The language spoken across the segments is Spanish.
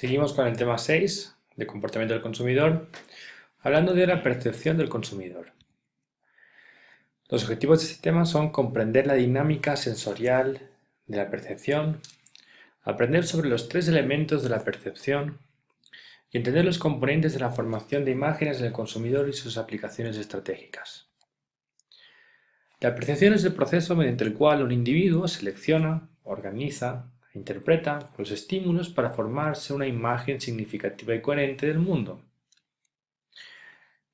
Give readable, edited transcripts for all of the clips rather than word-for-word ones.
Seguimos con el tema 6 de comportamiento del consumidor, hablando de la percepción del consumidor. Los objetivos de este tema son comprender la dinámica sensorial de la percepción, aprender sobre los tres elementos de la percepción y entender los componentes de la formación de imágenes del consumidor y sus aplicaciones estratégicas. La percepción es el proceso mediante el cual un individuo selecciona, organiza e interpreta los estímulos para formarse una imagen significativa y coherente del mundo.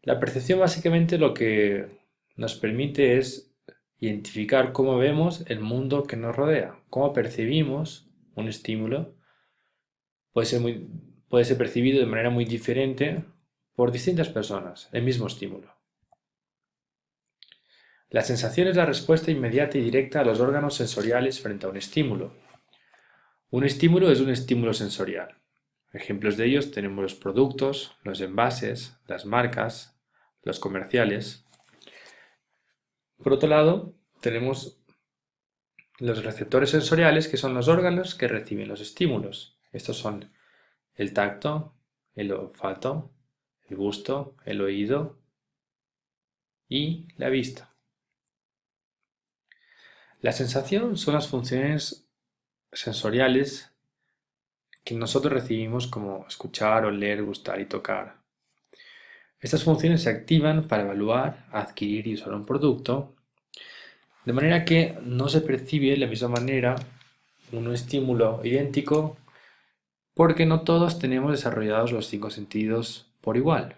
La percepción básicamente lo que nos permite es identificar cómo vemos el mundo que nos rodea, cómo percibimos un estímulo. Puede ser percibido de manera muy diferente por distintas personas, el mismo estímulo. La sensación es la respuesta inmediata y directa a los órganos sensoriales frente a un estímulo. Un estímulo es un estímulo sensorial. Ejemplos de ellos tenemos los productos, los envases, las marcas, los comerciales. Por otro lado, tenemos los receptores sensoriales, que son los órganos que reciben los estímulos. Estos son el tacto, el olfato, el gusto, el oído y la vista. La sensación son las funciones sensoriales que nosotros recibimos como escuchar, oler, gustar y tocar. Estas funciones se activan para evaluar, adquirir y usar un producto, de manera que no se percibe de la misma manera un estímulo idéntico porque no todos tenemos desarrollados los cinco sentidos por igual.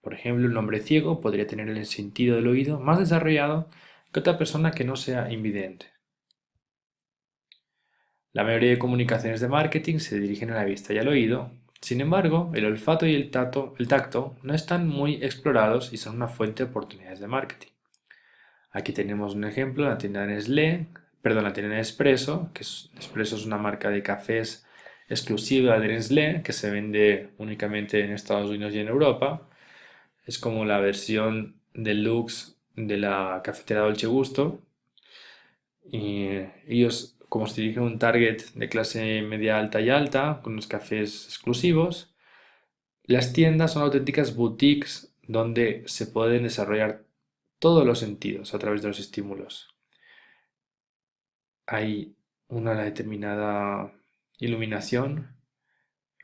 Por ejemplo, un hombre ciego podría tener el sentido del oído más desarrollado que otra persona que no sea invidente. La mayoría de comunicaciones de marketing se dirigen a la vista y al oído. Sin embargo, el olfato y el tacto no están muy explorados y son una fuente de oportunidades de marketing. Aquí tenemos un ejemplo, la tienda la tienda Nespresso, Nespresso es una marca de cafés exclusiva de Nestlé que se vende únicamente en Estados Unidos y en Europa. Es como la versión deluxe de la cafetera Dolce Gusto. Y ellos, como se dirigen a un target de clase media alta y alta, con unos cafés exclusivos, las tiendas son auténticas boutiques donde se pueden desarrollar todos los sentidos a través de los estímulos. Hay una determinada iluminación,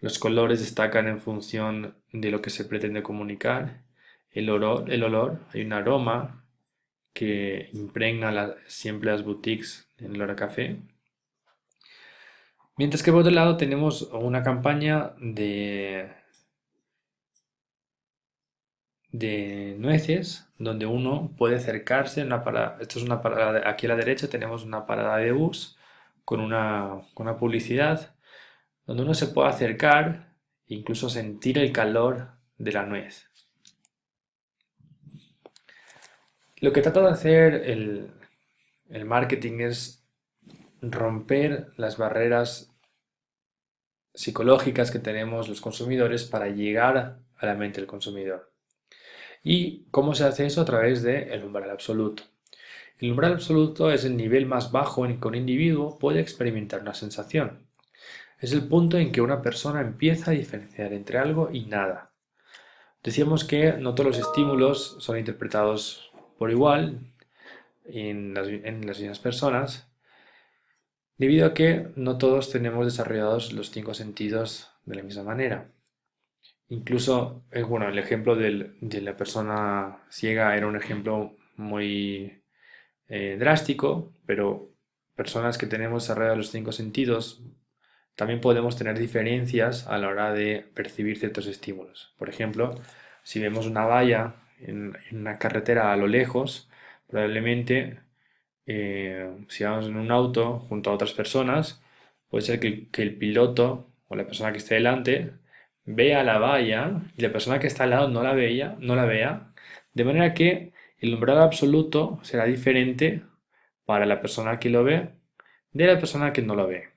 los colores destacan en función de lo que se pretende comunicar, el olor, hay un aroma que impregna siempre las boutiques en el olor a café. Mientras que por otro lado tenemos una campaña de nueces donde uno puede acercarse en una parada. Esto es una parada, aquí a la derecha tenemos una parada de bus con una publicidad donde uno se puede acercar e incluso sentir el calor de la nuez. Lo que trata de hacer el marketing es romper las barreras psicológicas que tenemos los consumidores para llegar a la mente del consumidor. ¿Y cómo se hace eso? A través del umbral absoluto. El umbral absoluto es el nivel más bajo en que un individuo puede experimentar una sensación. Es el punto en que una persona empieza a diferenciar entre algo y nada. Decíamos que no todos los estímulos son interpretados por igual en las mismas personas, debido a que no todos tenemos desarrollados los cinco sentidos de la misma manera. Incluso, bueno, el ejemplo de la persona ciega era un ejemplo muy drástico, pero personas que tenemos desarrollados los cinco sentidos también podemos tener diferencias a la hora de percibir ciertos estímulos. Por ejemplo, si vemos una valla en una carretera a lo lejos, probablemente si vamos en un auto junto a otras personas, puede ser que el piloto o la persona que esté delante vea la valla y la persona que está al lado no la vea, de manera que el umbral absoluto será diferente para la persona que lo ve de la persona que no lo ve.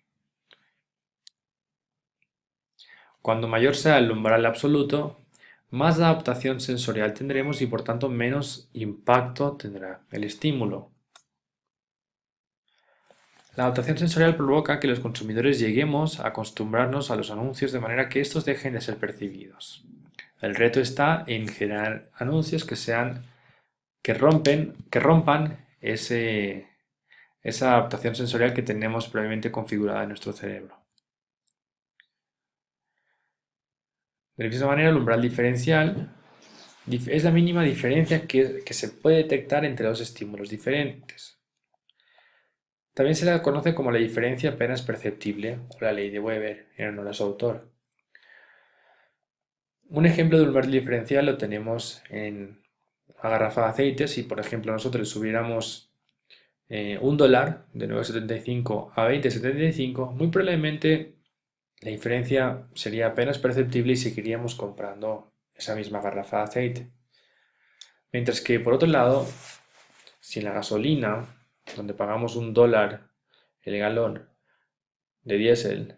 Cuando mayor sea el umbral absoluto, más adaptación sensorial tendremos y por tanto menos impacto tendrá el estímulo. La adaptación sensorial provoca que los consumidores lleguemos a acostumbrarnos a los anuncios de manera que estos dejen de ser percibidos. El reto está en generar anuncios que rompan esa adaptación sensorial que tenemos previamente configurada en nuestro cerebro. De la misma manera, el umbral diferencial es la mínima diferencia que se puede detectar entre dos estímulos diferentes. También se la conoce como la diferencia apenas perceptible o la ley de Weber, en honor a su autor. Un ejemplo de umbral diferencial lo tenemos en una garrafa de aceite. Si, por ejemplo, nosotros subiéramos $1 de 9,75 a 20,75, muy probablemente la diferencia sería apenas perceptible y seguiríamos comprando esa misma garrafa de aceite. Mientras que, por otro lado, si en la gasolina, donde pagamos $1 el galón de diésel,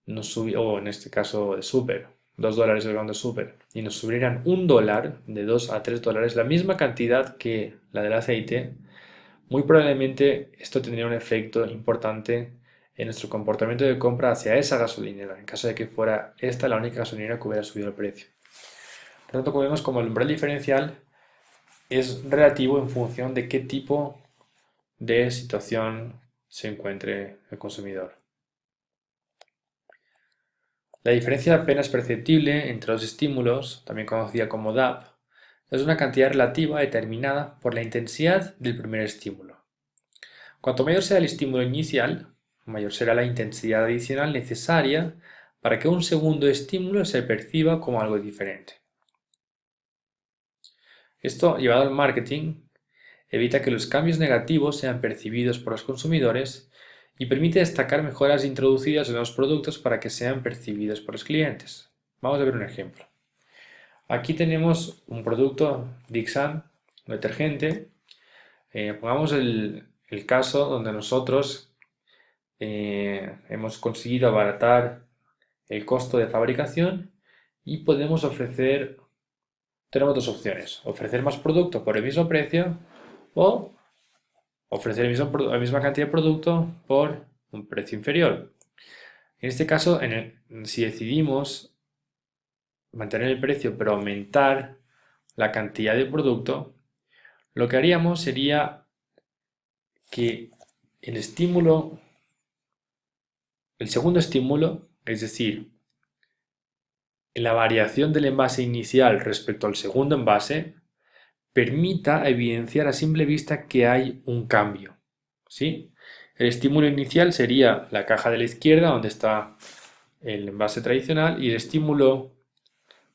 o en este caso de súper, $2 el galón de súper, y nos subieran $1, de 2 a 3 dólares, la misma cantidad que la del aceite, muy probablemente esto tendría un efecto importante en nuestro comportamiento de compra hacia esa gasolinera, en caso de que fuera esta la única gasolinera que hubiera subido el precio. Por lo tanto, como vemos, como el umbral diferencial es relativo en función de qué tipo de situación se encuentre el consumidor. La diferencia apenas perceptible entre los estímulos, también conocida como DAP, es una cantidad relativa determinada por la intensidad del primer estímulo. Cuanto mayor sea el estímulo inicial, mayor será la intensidad adicional necesaria para que un segundo estímulo se perciba como algo diferente. Esto, llevado al marketing, evita que los cambios negativos sean percibidos por los consumidores y permite destacar mejoras introducidas en los productos para que sean percibidos por los clientes. Vamos a ver un ejemplo. Aquí tenemos un producto Dixan, un detergente. Pongamos el caso donde nosotros hemos conseguido abaratar el costo de fabricación y podemos tenemos dos opciones: ofrecer más producto por el mismo precio o ofrecer la misma cantidad de producto por un precio inferior. En este caso, si decidimos mantener el precio pero aumentar la cantidad de producto, lo que haríamos sería que el segundo estímulo, es decir, la variación del envase inicial respecto al segundo envase, permita evidenciar a simple vista que hay un cambio. ¿Sí? El estímulo inicial sería la caja de la izquierda, donde está el envase tradicional, y el estímulo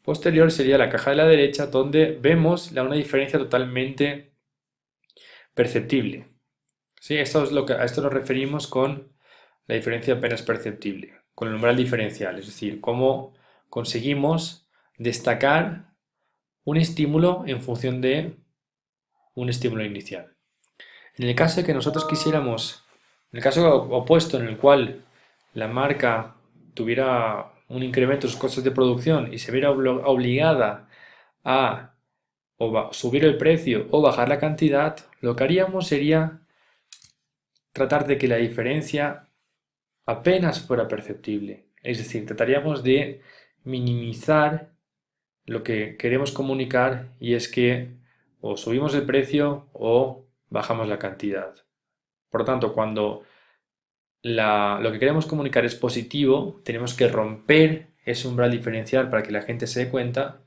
posterior sería la caja de la derecha, donde vemos una diferencia totalmente perceptible. ¿Sí? A esto nos referimos con la diferencia apenas perceptible, con el umbral diferencial, es decir, cómo conseguimos destacar un estímulo en función de un estímulo inicial. En el caso de que nosotros quisiéramos, en el caso opuesto en el cual la marca tuviera un incremento en sus costes de producción y se viera obligada a subir el precio o bajar la cantidad, lo que haríamos sería tratar de que la diferencia apenas fuera perceptible. Es decir, trataríamos de minimizar lo que queremos comunicar, y es que o subimos el precio o bajamos la cantidad. Por lo tanto, cuando lo que queremos comunicar es positivo, tenemos que romper ese umbral diferencial para que la gente se dé cuenta,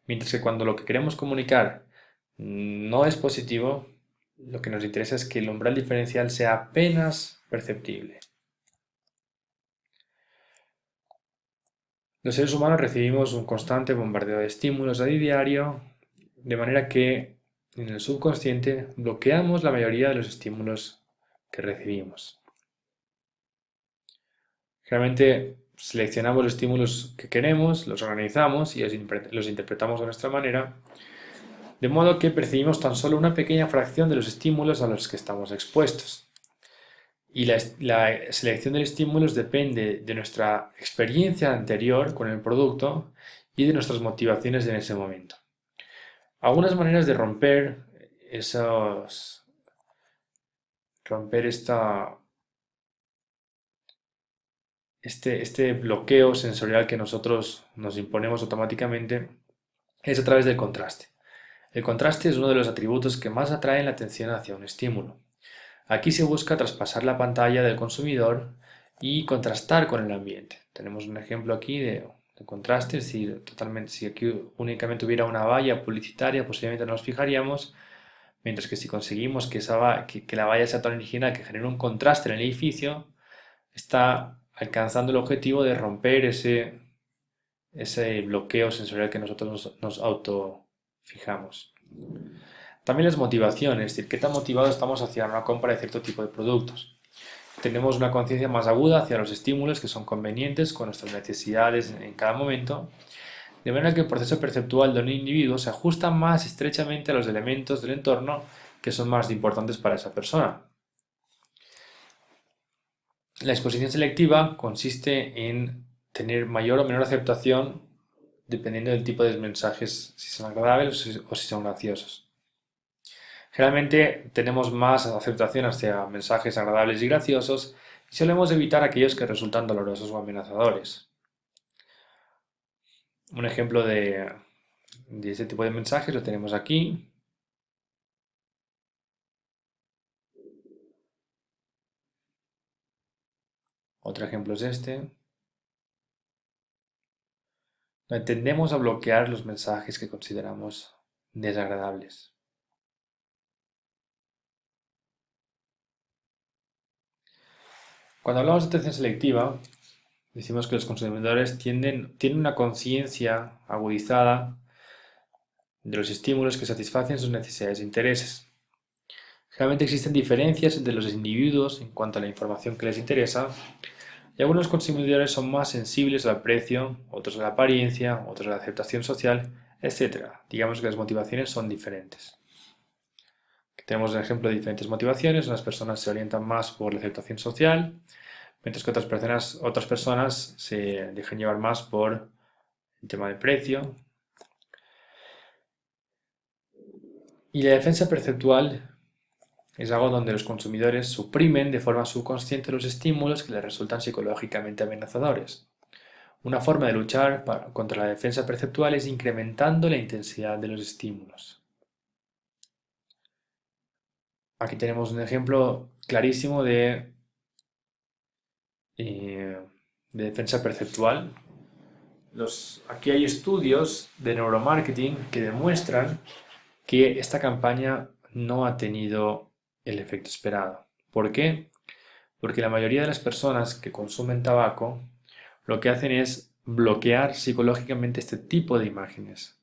mientras que cuando lo que queremos comunicar no es positivo, lo que nos interesa es que el umbral diferencial sea apenas perceptible. Los seres humanos recibimos un constante bombardeo de estímulos a diario, de manera que en el subconsciente bloqueamos la mayoría de los estímulos que recibimos. Realmente seleccionamos los estímulos que queremos, los organizamos y los interpretamos de nuestra manera, de modo que percibimos tan solo una pequeña fracción de los estímulos a los que estamos expuestos. Y la selección de estímulos depende de nuestra experiencia anterior con el producto y de nuestras motivaciones en ese momento. Algunas maneras de romper esta este bloqueo sensorial que nosotros nos imponemos automáticamente es a través del contraste. El contraste es uno de los atributos que más atraen la atención hacia un estímulo. Aquí se busca traspasar la pantalla del consumidor y contrastar con el ambiente. Tenemos un ejemplo aquí de contraste, es decir, totalmente, si aquí únicamente hubiera una valla publicitaria, posiblemente no nos fijaríamos, mientras que si conseguimos que la valla sea tan original que genere un contraste en el edificio, está alcanzando el objetivo de romper ese bloqueo sensorial que nosotros nos autofijamos. También las motivaciones, es decir, qué tan motivados estamos hacia una compra de cierto tipo de productos. Tenemos una conciencia más aguda hacia los estímulos que son convenientes con nuestras necesidades en cada momento, de manera que el proceso perceptual de un individuo se ajusta más estrechamente a los elementos del entorno que son más importantes para esa persona. La exposición selectiva consiste en tener mayor o menor aceptación dependiendo del tipo de mensajes, si son agradables o si son graciosos. Generalmente tenemos más aceptación hacia mensajes agradables y graciosos y solemos evitar aquellos que resultan dolorosos o amenazadores. Un ejemplo de este tipo de mensajes lo tenemos aquí. Otro ejemplo es este. Tendemos a bloquear los mensajes que consideramos desagradables. Cuando hablamos de atención selectiva, decimos que los consumidores tienen una conciencia agudizada de los estímulos que satisfacen sus necesidades e intereses. Generalmente existen diferencias entre los individuos en cuanto a la información que les interesa, y algunos consumidores son más sensibles al precio, otros a la apariencia, otros a la aceptación social, etc. Digamos que las motivaciones son diferentes. Aquí tenemos un ejemplo de diferentes motivaciones. Unas personas se orientan más por la aceptación social, mientras que otras personas se dejan llevar más por el tema del precio. Y la defensa perceptual es algo donde los consumidores suprimen de forma subconsciente los estímulos que les resultan psicológicamente amenazadores. Una forma de luchar contra la defensa perceptual es incrementando la intensidad de los estímulos. Aquí tenemos un ejemplo clarísimo de defensa perceptual. Aquí hay estudios de neuromarketing que demuestran que esta campaña no ha tenido el efecto esperado. ¿Por qué? Porque la mayoría de las personas que consumen tabaco lo que hacen es bloquear psicológicamente este tipo de imágenes.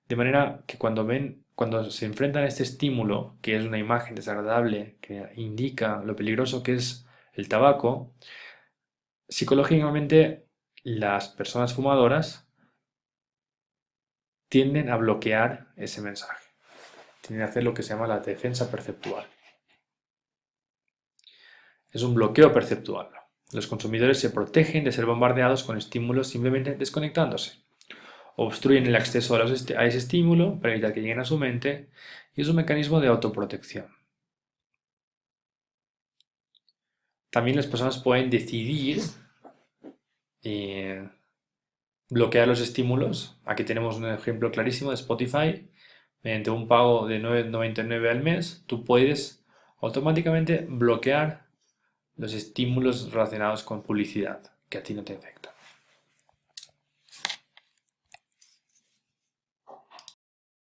De manera que cuando se enfrentan a este estímulo, que es una imagen desagradable, que indica lo peligroso que es el tabaco, psicológicamente las personas fumadoras tienden a bloquear ese mensaje. Tienden a hacer lo que se llama la defensa perceptual. Es un bloqueo perceptual. Los consumidores se protegen de ser bombardeados con estímulos simplemente desconectándose. Obstruyen el acceso a ese estímulo para evitar que lleguen a su mente y es un mecanismo de autoprotección. También las personas pueden decidir bloquear los estímulos. Aquí tenemos un ejemplo clarísimo de Spotify. Mediante un pago de 9,99 al mes, tú puedes automáticamente bloquear los estímulos relacionados con publicidad que a ti no te afectan.